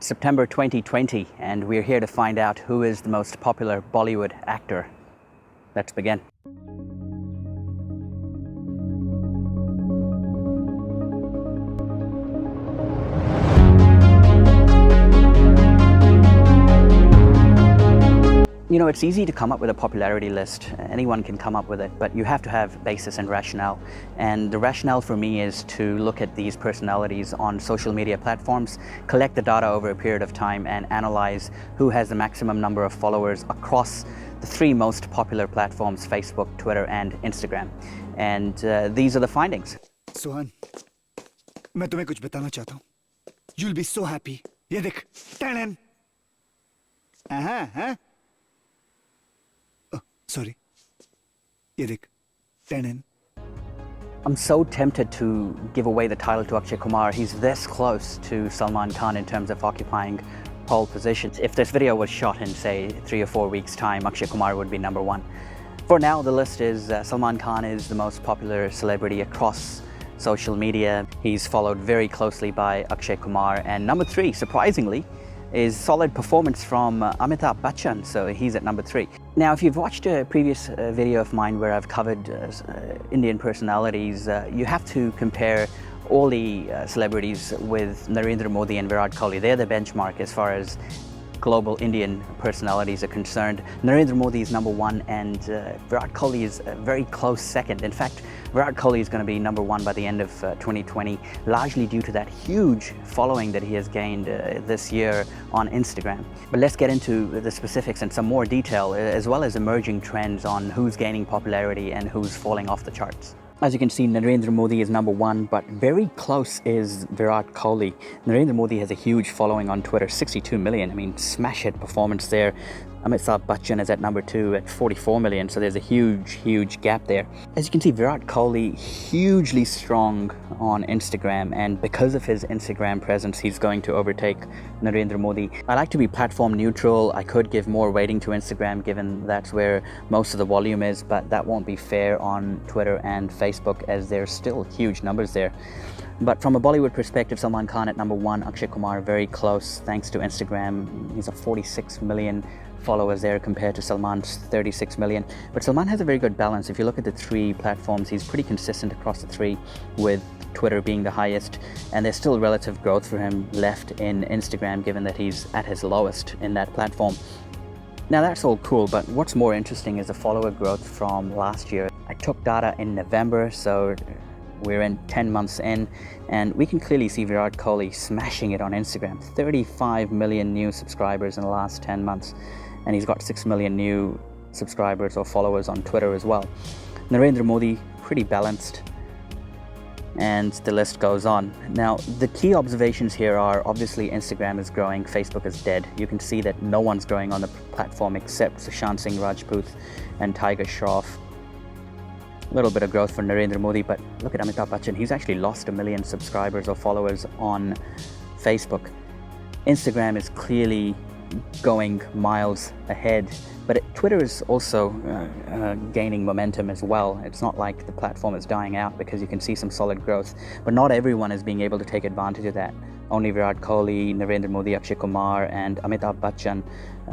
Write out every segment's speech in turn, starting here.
September 2020, and we're here to find out who is the most popular Bollywood actor. Let's begin. You know, it's easy to come up with a popularity list. Anyone can come up with it, but you have to have basis and rationale. And the rationale for me is to look at these personalities on social media platforms, collect the data over a period of time, and analyze who has the maximum number of followers across the three most popular platforms: Facebook, Twitter, and Instagram. And these are the findings. Sohan, मैं तुम्हें कुछ बताना चाहता हूँ. You'll be so happy. ये देख, tan. हाँ. Sorry. Hrithik, 10. I'm so tempted to give away the title to Akshay Kumar. He's this close to Salman Khan in terms of occupying pole positions. If this video was shot in, say, 3 or 4 weeks' time, Akshay Kumar would be number one. For now, the list is Salman Khan is the most popular celebrity across social media. He's followed very closely by Akshay Kumar. And number 3, surprisingly, is solid performance from Amitabh Bachchan, so he's at number 3. Now, if you've watched a previous video of mine where I've covered Indian personalities, you have to compare all the celebrities with Narendra Modi and Virat Kohli. They're the benchmark as far as global Indian personalities are concerned. Narendra Modi is number 1 and Virat Kohli is a very close second. In fact, Virat Kohli is going to be number 1 by the end of 2020, largely due to that huge following that he has gained this year on Instagram. But let's get into the specifics and some more detail, as well as emerging trends on who's gaining popularity and who's falling off the charts. As you can see, Narendra Modi is number 1, but very close is Virat Kohli. Narendra Modi has a huge following on Twitter, 62 million. I mean, smash hit performance there. Amitabh Bachchan is at number 2 at 44 million, so there's a huge gap there. As you can see, Virat Kohli hugely strong on Instagram, and because of his Instagram presence, he's going to overtake Narendra Modi. I like to be platform neutral. I could give more weighting to Instagram given that's where most of the volume is, but that won't be fair on Twitter and Facebook as there's still huge numbers there. But from a Bollywood perspective, Salman Khan at number 1, Akshay Kumar very close thanks to Instagram. He's a 46 million followers there compared to Salman's 36 million. But Salman has a very good balance. If you look at the 3 platforms, he's pretty consistent across the 3, with Twitter being the highest, and there's still relative growth for him left in Instagram given that he's at his lowest in that platform. Now that's all cool, but what's more interesting is the follower growth from last year. I took data in November, so we're in 10 months in, and we can clearly see Virat Kohli smashing it on Instagram. 35 million new subscribers in the last 10 months. And he's got 6 million new subscribers or followers on Twitter as well. Narendra Modi, pretty balanced, and the list goes on. Now, the key observations here are obviously Instagram is growing, Facebook is dead. You can see that no one's growing on the platform except Sushant Singh Rajput and Tiger Shroff. A little bit of growth for Narendra Modi, but look at Amitabh Bachchan. He's actually lost 1 million subscribers or followers on Facebook. Instagram is clearly going miles ahead, but Twitter is also gaining momentum as well. It's not like the platform is dying out because you can see some solid growth, but not everyone is being able to take advantage of that. Only Virat Kohli, Narendra Modi, Akshay Kumar, and Amitabh Bachchan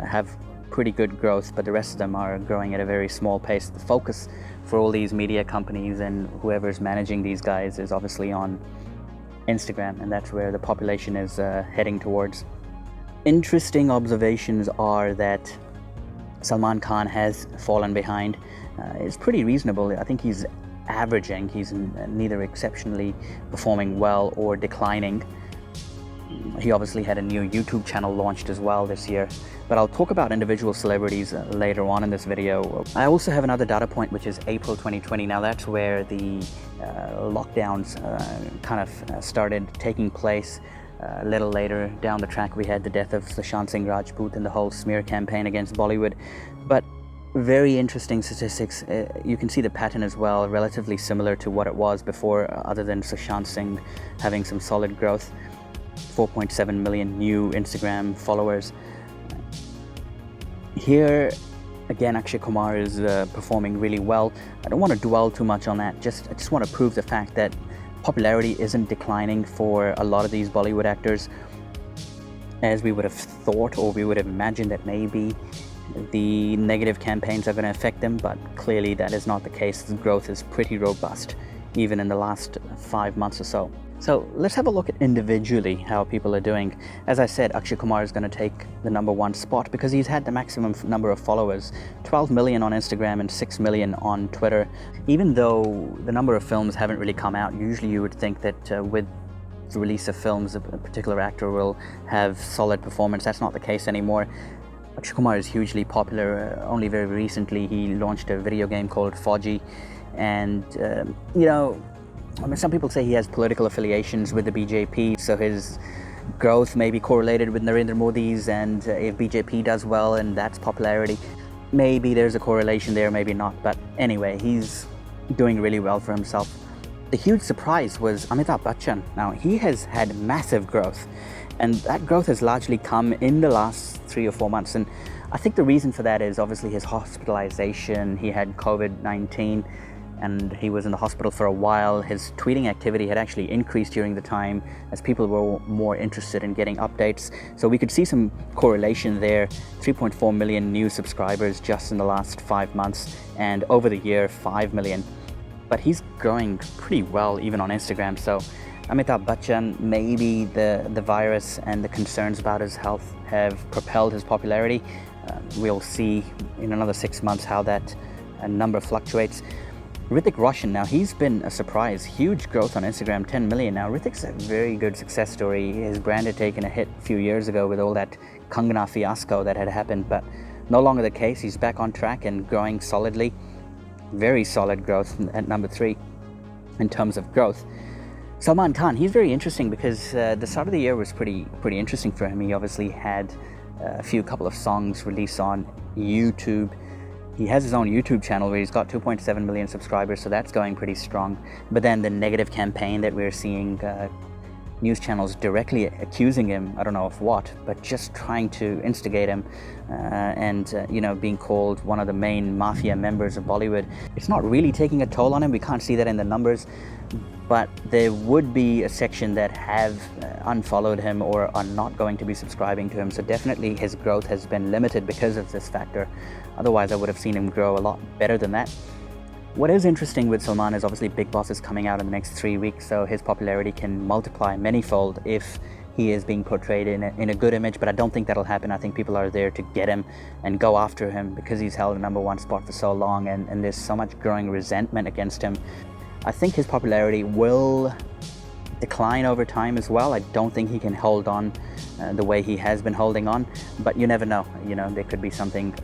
have pretty good growth, but the rest of them are growing at a very small pace. The focus for all these media companies and whoever's managing these guys is obviously on Instagram, and that's where the population is heading towards. Interesting observations are that Salman Khan has fallen behind. It's pretty reasonable. I think he's averaging. He's neither exceptionally performing well or declining. He obviously had a new YouTube channel launched as well this year, but I'll talk about individual celebrities later on in this video. I also have another data point, which is April 2020. Now that's where the lockdowns kind of started taking place. A little later down the track, we had the death of Sushant Singh Rajput and the whole smear campaign against Bollywood. But very interesting statistics. You can see the pattern as well, relatively similar to what it was before, other than Sushant Singh having some solid growth. 4.7 million new Instagram followers. Here, again, Akshay Kumar is performing really well. I don't want to dwell too much on that. I just want to prove the fact that popularity isn't declining for a lot of these Bollywood actors. as we would have thought, or we would have imagined that maybe the negative campaigns are going to affect them, but clearly that is not the case. The growth is pretty robust, even in the last 5 months or so. So let's have a look at individually how people are doing. As I said, Akshay Kumar is going to take the #1 spot because he's had the maximum number of followers, 12 million on Instagram and 6 million on Twitter. Even though the number of films haven't really come out, usually you would think that with the release of films, a particular actor will have solid performance. That's not the case anymore. Akshay Kumar is hugely popular. Only very recently he launched a video game called Fauji, and some people say he has political affiliations with the BJP, so his growth may be correlated with Narendra Modi's, and if BJP does well and that's popularity, maybe there's a correlation there, maybe not. But anyway, he's doing really well for himself. The huge surprise was Amitabh Bachchan. Now, he has had massive growth, and that growth has largely come in the last 3 or 4 months. And I think the reason for that is obviously his hospitalization. He had COVID-19 and he was in the hospital for a while. His tweeting activity had actually increased during the time as people were more interested in getting updates. So we could see some correlation there. 3.4 million new subscribers just in the last 5 months, and over the year 5 million. But he's growing pretty well even on Instagram. So Amitabh Bachchan, maybe the virus and the concerns about his health have propelled his popularity. We'll see in another 6 months how that number fluctuates. Roshan, now he's been a surprise. Huge growth on Instagram, 10 million. Now Hrithik's a very good success story. His brand had taken a hit a few years ago with all that Kangana fiasco that had happened, but no longer the case. He's back on track and growing solidly. Very solid growth at #3 in terms of growth. Salman Khan, he's very interesting because the start of the year was pretty interesting for him. He obviously had a couple of songs released on YouTube. He has his own YouTube channel where he's got 2.7 million subscribers, so that's going pretty strong. But then the negative campaign that we're seeing, news channels directly accusing him, I don't know of what, but just trying to instigate him and being called one of the main mafia members of Bollywood. It's not really taking a toll on him. We can't see that in the numbers, but there would be a section that have unfollowed him or are not going to be subscribing to him. So definitely his growth has been limited because of this factor. Otherwise, I would have seen him grow a lot better than that. What is interesting with Salman is obviously Bigg Boss is coming out in the next 3 weeks, so his popularity can multiply manyfold if he is being portrayed in a good image, but I don't think that'll happen. I think people are there to get him and go after him because he's held a #1 spot for so long, and there's so much growing resentment against him. I think his popularity will decline over time as well. I don't think he can hold on the way he has been holding on, but you never know. There could be something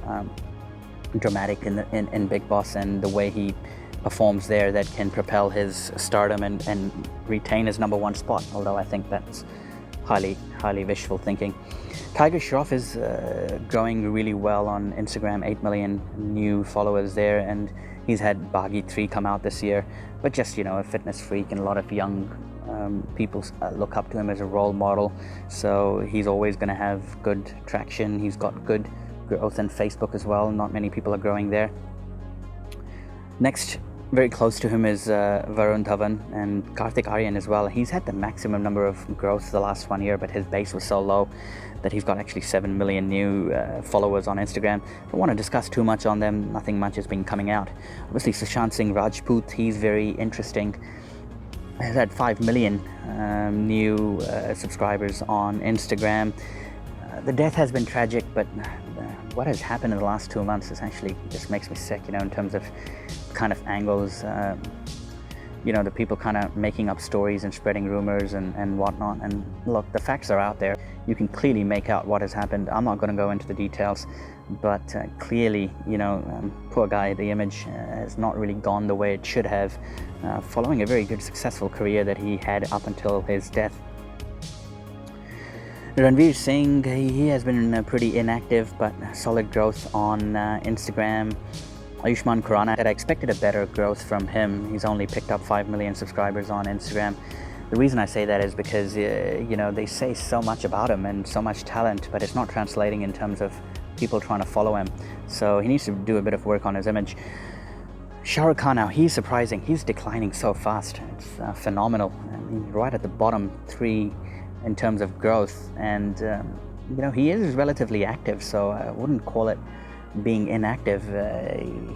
dramatic in Bigg Boss and the way he performs there that can propel his stardom and retain his #1 spot, although I think that's highly wishful thinking. Tiger Shroff is growing really well on Instagram, 8 million new followers there, and he's had Baghi 3 come out this year, but just a fitness freak, and a lot of young people look up to him as a role model, so he's always going to have good traction. He's got good growth on Facebook as well. Not many people are growing there. Next, very close to him is Varun Dhawan and Karthik Aaryan as well. He's had the maximum number of growth the last 1 year, but his base was so low that he's got actually 7 million new followers on Instagram. Don't want to discuss too much on them. Nothing much has been coming out. Obviously, Sushant Singh Rajput, he's very interesting. He's had 5 million new subscribers on Instagram. The death has been tragic, but what has happened in the last 2 months is actually just makes me sick, in terms of kind of angles, the people kind of making up stories and spreading rumors and whatnot. And look, the facts are out there. You can clearly make out what has happened. I'm not going to go into the details, but clearly, poor guy, the image has not really gone the way it should have, following a very good, successful career that he had up until his death. Ranveer Singh, he has been pretty inactive, but solid growth on Instagram. Ayushmann Khurrana, I expected a better growth from him. He's only picked up 5 million subscribers on Instagram. The reason I say that is because, they say so much about him and so much talent, but it's not translating in terms of people trying to follow him. So he needs to do a bit of work on his image. Shah Rukh Khan now, he's surprising. He's declining so fast. It's phenomenal. I mean, right at the bottom 3 in terms of growth, and He is relatively active, so I wouldn't call it being inactive.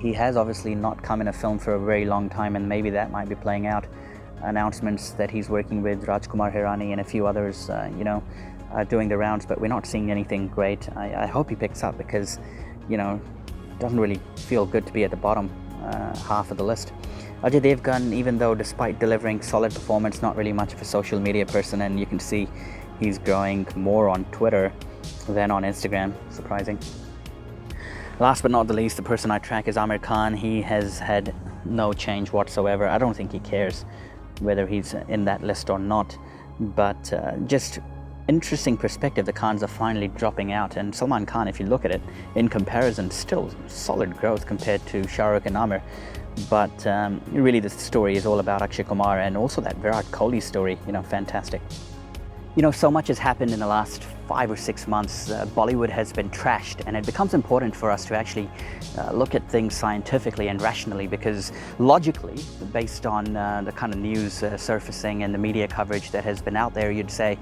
He has obviously not come in a film for a very long time, and maybe that might be playing out. Announcements that he's working with Rajkumar Hirani and a few others, doing the rounds, but we're not seeing anything great. I hope he picks up because, it doesn't really feel good to be at the bottom half of the list. Ajay Devgan, even though despite delivering solid performance, not really much of a social media person, and you can see he's growing more on Twitter than on Instagram, surprising. Last but not the least, the person I track is Amir Khan. He has had no change whatsoever. I don't think he cares whether he's in that list or not, but just interesting perspective. The Khans are finally dropping out, and Salman Khan, if you look at it in comparison, still solid growth compared to Shah Rukh and Amir. But really the story is all about Akshay Kumar, and also that Virat Kohli story, fantastic. So much has happened in the last 5 or 6 months. Bollywood has been trashed, and it becomes important for us to actually look at things scientifically and rationally, because logically, based on the kind of news surfacing and the media coverage that has been out there, you'd say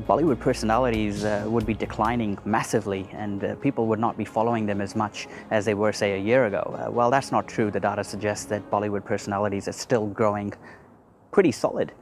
Bollywood personalities would be declining massively, and people would not be following them as much as they were, say, a year ago. Well, that's not true. The data suggests that Bollywood personalities are still growing pretty solid.